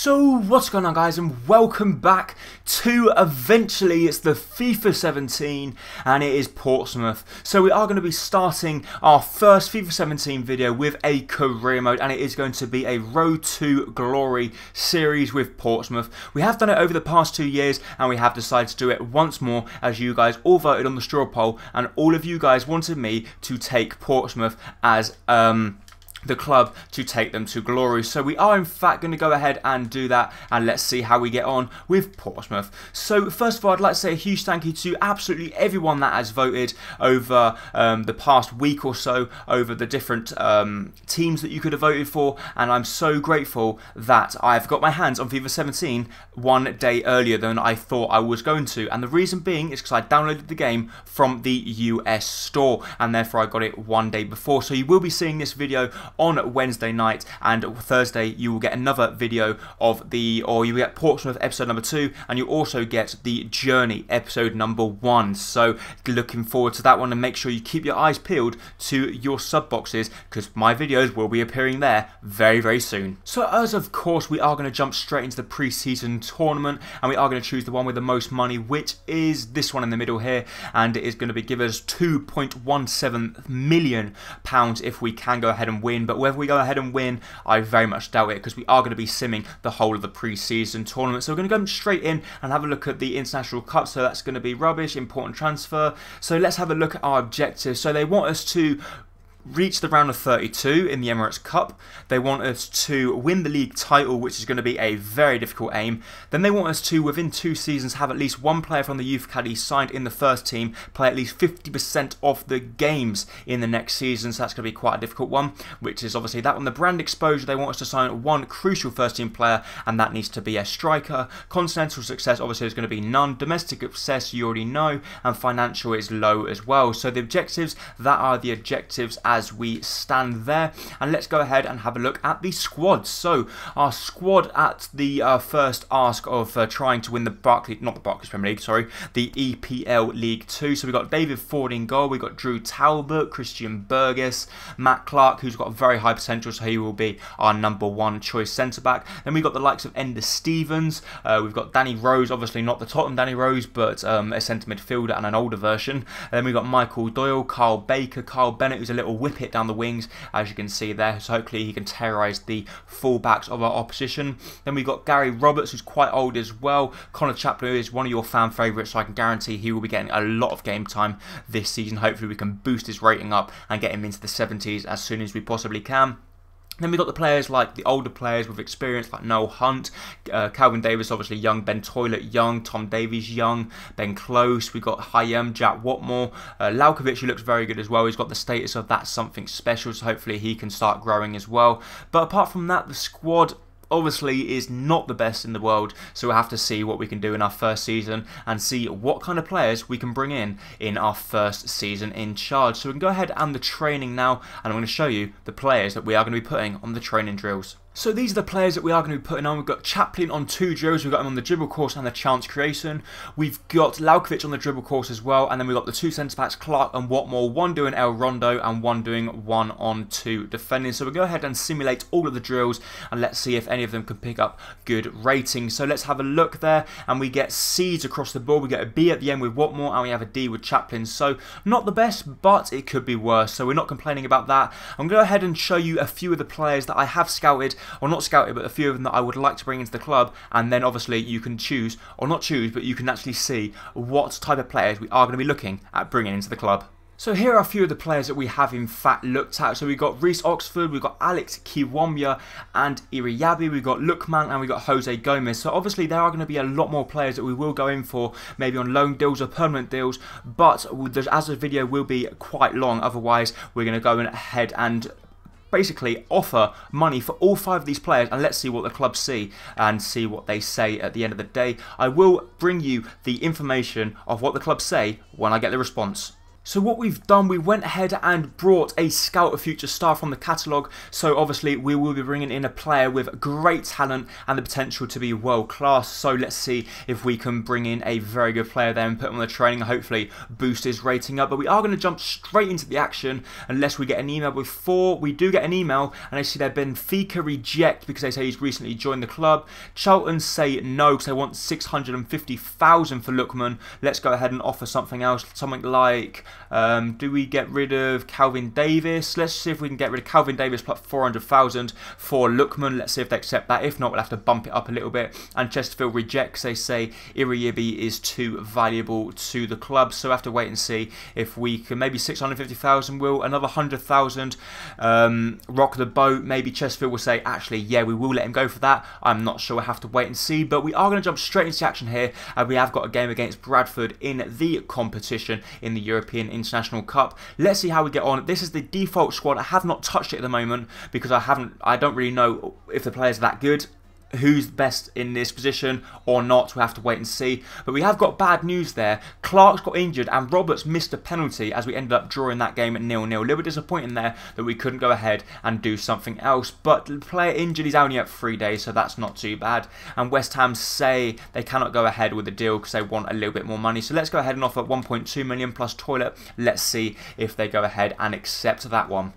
So what's going on, guys, and welcome back to eventually it's the FIFA 17 and it is Portsmouth. So we are going to be starting our first FIFA 17 video with a career mode, and it is going to be a Road to Glory series with Portsmouth. We have done it over the past 2 years and we have decided to do it once more, as you guys all voted on the straw poll and all of you guys wanted me to take Portsmouth as the club to take them to glory. So we are in fact going to go ahead and do that, and let's see how we get on with Portsmouth. So first of all, I'd like to say a huge thank you to absolutely everyone that has voted over the past week or so, over the different teams that you could have voted for, and I'm so grateful that I've got my hands on FIFA 17 1 day earlier than I thought I was going to, and the reason being is because I downloaded the game from the US store and therefore I got it 1 day before. So you will be seeing this video on Wednesday night, and Thursday you will get another video of you get Portsmouth episode number 2, and you also get the Journey episode number 1. So looking forward to that one, and make sure you keep your eyes peeled to your sub boxes because my videos will be appearing there very, very soon. So as of course we are going to jump straight into the Preseason Tournament, and we are going to choose the one with the most money, which is this one in the middle here, and it is going to be give us £2.17 million if we can go ahead and win. But whether we go ahead and win, I very much doubt it, because we are going to be simming the whole of the Preseason Tournament. So we're going to go straight in and have a look at the International Cup. So that's going to be rubbish, important transfer. So let's have a look at our objectives. So they want us to reach the round of 32 in the Emirates Cup. They want us to win the league title, which is going to be a very difficult aim. Then they want us to, within 2 seasons, have at least one player from the Youth Academy signed in the first team, play at least 50% of the games in the next season. So that's going to be quite a difficult one, which is obviously that one. The brand exposure, they want us to sign one crucial first team player, and that needs to be a striker. Continental success, obviously, is going to be none. Domestic success, you already know, and financial is low as well. So the objectives, that are the objectives as we stand there. And let's go ahead and have a look at the squad. So our squad at the first ask of trying to win the Premier League, sorry, the EPL League 2. So we've got David Ford in goal, we've got Drew Talbot, Christian Burgess, Matt Clark, who's got very high potential, so he will be our #1 choice centre-back. Then we've got the likes of Ender Stevens, we've got Danny Rose, obviously not the Tottenham Danny Rose, but a centre midfielder and an older version. And then we've got Michael Doyle, Carl Baker, Carl Bennett, who's a little whip hit down the wings, as you can see there, so hopefully he can terrorise the full-backs of our opposition. Then we've got Gary Roberts, who's quite old as well. Untitled Chapter is one of your fan favourites, so I can guarantee he will be getting a lot of game time this season. Hopefully we can boost his rating up and get him into the 70s as soon as we possibly can. Then we've got the players like the older players with experience like Noel Hunt, Calvin Davis obviously young, Ben Toilet young, Tom Davies young, Ben Close, we've got Hayem, Jack Watmore, Lalkovic, who looks very good as well. He's got the status of that's something special, so hopefully he can start growing as well. But apart from that, the squad obviously is not the best in the world, so we'll have to see what we can do in our first season and see what kind of players we can bring in our first season in charge. So we can go ahead and the training now, and I'm going to show you the players that we are going to be putting on the training drills. So these are the players that we are going to be putting on. We've got Chaplin on 2 drills, we've got him on the dribble course and the chance creation. We've got Lalkovic on the dribble course as well, and then we've got the 2 centre-backs, Clark and Watmore, one doing El Rondo and one doing 1-on-2 defending. So we'll go ahead and simulate all of the drills, and let's see if any of them can pick up good ratings. So let's have a look there, and we get C's across the board. We get a B at the end with Watmore, and we have a D with Chaplin. So not the best, but it could be worse, so we're not complaining about that. I'm going to go ahead and show you a few of the players that I have scouted, or not scouted, but a few of them that I would like to bring into the club, and then obviously you can choose, or not choose, but you can actually see what type of players we are going to be looking at bringing into the club. So here are a few of the players that we have in fact looked at. So we've got Reece Oxford, we've got Alex Kiwomya and Iriyabi, we've got Lukman, and we've got Jose Gomez. So obviously there are going to be a lot more players that we will go in for, maybe on loan deals or permanent deals, but as the video will be quite long, otherwise we're going to go ahead and basically offer money for all 5 of these players, and let's see what the clubs see and see what they say at the end of the day. I will bring you the information of what the clubs say when I get the response. So what we've done, we went ahead and brought a Scout of Future Star from the catalogue. So obviously we will be bringing in a player with great talent and the potential to be world class. So let's see if we can bring in a very good player there and put him on the training and hopefully boost his rating up. But we are going to jump straight into the action unless we get an email before. We do get an email and I see they've been Benfica reject because they say he's recently joined the club. Charlton say no because they want 650,000 for Lookman. Let's go ahead and offer something else, something like... do we get rid of Calvin Davis? Let's see if we can get rid of Calvin Davis plus 400,000 for Lookman. Let's see if they accept that. If not, we'll have to bump it up a little bit. And Chesterfield rejects. They say Iriyibi is too valuable to the club. So we'll have to wait and see if we can. Maybe 650,000 will. Another 100,000. Rock the boat. Maybe Chesterfield will say, actually, yeah, we will let him go for that. I'm not sure. We'll have to wait and see. But we are going to jump straight into action here. We have got a game against Bradford in the competition in the European International Cup. Let's see how we get on. This is the default squad. I have not touched it at the moment because I don't really know if the players are that good, who's best in this position or not. We'll have to wait and see. But we have got bad news there. Clark's got injured and Roberts missed a penalty as we ended up drawing that game at 0-0. A little bit disappointing there that we couldn't go ahead and do something else. But the player injured, he's only at 3 days, so that's not too bad. And West Ham say they cannot go ahead with the deal because they want a little bit more money. So let's go ahead and offer 1.2 million plus toilet. Let's see if they go ahead and accept that one.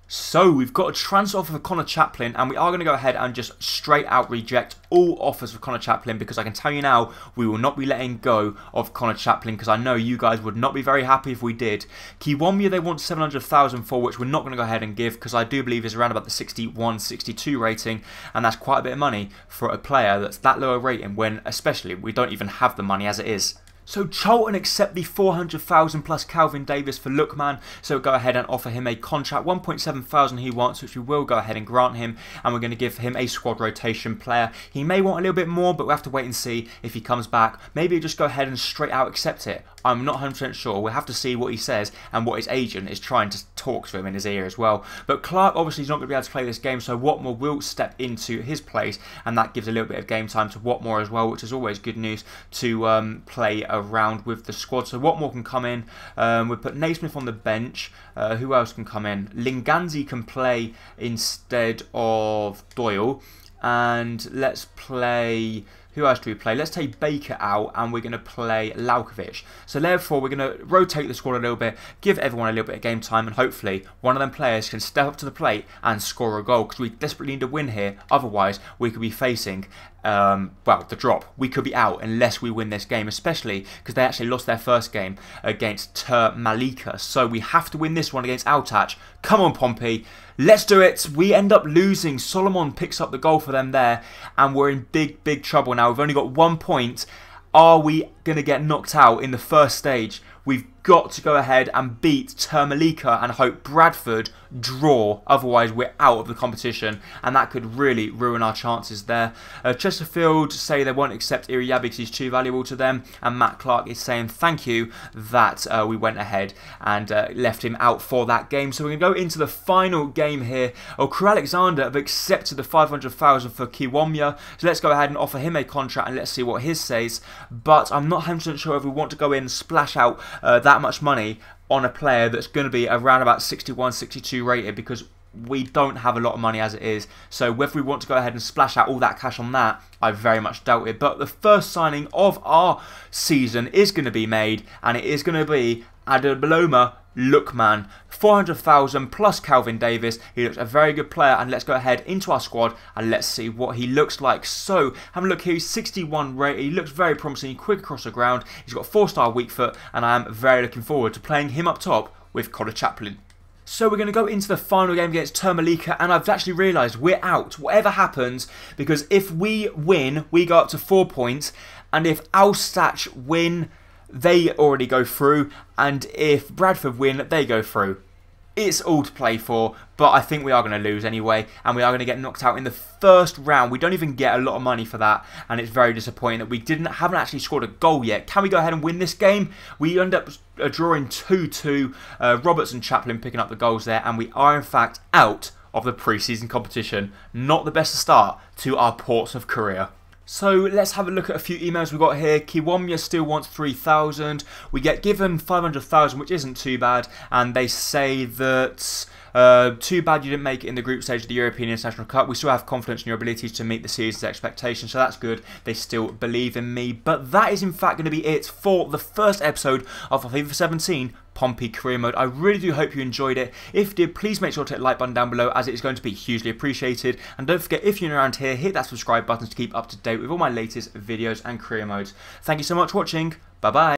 So we've got a transfer offer for Connor Chaplin and we are going to go ahead and just straight out reject all offers for Connor Chaplin because I can tell you now we will not be letting go of Connor Chaplin because I know you guys would not be very happy if we did. Kiwomya they want 700,000 for, which we're not going to go ahead and give because I do believe is around about the 61, 62 rating, and that's quite a bit of money for a player that's that low a rating when especially we don't even have the money as it is. So Charlton accept the 400,000 plus Calvin Davis for Lookman, so we'll go ahead and offer him a contract, 1.7 he wants, which we will go ahead and grant him, and we're going to give him a squad rotation player. He may want a little bit more, but we'll have to wait and see if he comes back. Maybe he'll just go ahead and straight out accept it. I'm not 100% sure. We'll have to see what he says and what his agent is trying to talk to him in his ear as well. But Clark obviously is not going to be able to play this game, so Watmore will step into his place, and that gives a little bit of game time to Watmore as well, which is always good news to play around with the squad. So Watmore can come in. We'll put Naismith on the bench. Who else can come in? Linganzi can play instead of Doyle. And let's play... Who else do we play? Let's take Baker out and we're going to play Laukovic. So therefore we're going to rotate the squad a little bit, give everyone a little bit of game time, and hopefully one of them players can step up to the plate and score a goal because we desperately need a win here. Otherwise we could be facing well, the drop. We could be out unless we win this game, especially because they actually lost their first game against Malika. So we have to win this one against Altach. Come on, Pompey. Let's do it. We end up losing. Solomon picks up the goal for them there, and we're in big, big trouble now. We've only got 1 point. Are we going to get knocked out in the first stage? We've got to go ahead and beat Termalika and hope Bradford draw, otherwise we're out of the competition, and that could really ruin our chances there. Chesterfield say they won't accept Iriyabi because he's too valuable to them, and Matt Clark is saying thank you that we went ahead and left him out for that game. So we're going to go into the final game here. Crew Alexander have accepted the 500,000 for Kiwomya, so let's go ahead and offer him a contract and let's see what his says. But I'm not 100% sure if we want to go in and splash out that much money on a player that's going to be around about 61, 62 rated, because we don't have a lot of money as it is. So whether we want to go ahead and splash out all that cash on that, I very much doubt it. But the first signing of our season is going to be made, and it is going to be Adebaloma Lookman, 400,000 plus Calvin Davis. He looks a very good player, and let's go ahead into our squad and let's see what he looks like. So have a look here. He's 61 rated. He looks very promising, quick across the ground. He's got a 4-star weak foot, and I am very looking forward to playing him up top with Connor Chaplin. So we're going to go into the final game against Termalika, and I've actually realised we're out, whatever happens, because if we win, we go up to 4 points, and if Alstach win, they already go through, and if Bradford win, they go through. It's all to play for, but I think we are going to lose anyway, and we are going to get knocked out in the first round. We don't even get a lot of money for that, and it's very disappointing that we haven't actually scored a goal yet. Can we go ahead and win this game? We end up drawing 2-2, Roberts and Chaplin picking up the goals there, and we are in fact out of the pre-season competition. Not the best start to our Portsmouth career. So let's have a look at a few emails we got here. Kiwomya still wants 3,000. We get given 500,000, which isn't too bad. And they say that too bad you didn't make it in the group stage of the European International Cup. We still have confidence in your abilities to meet the season's expectations, so that's good. They still believe in me. But that is in fact going to be it for the first episode of our FIFA 17 Pompey Career Mode. I really do hope you enjoyed it. If you did, please make sure to hit the like button down below, as it is going to be hugely appreciated. And don't forget, if you're around here, hit that subscribe button to keep up to date with all my latest videos and career modes. Thank you so much for watching. Bye bye.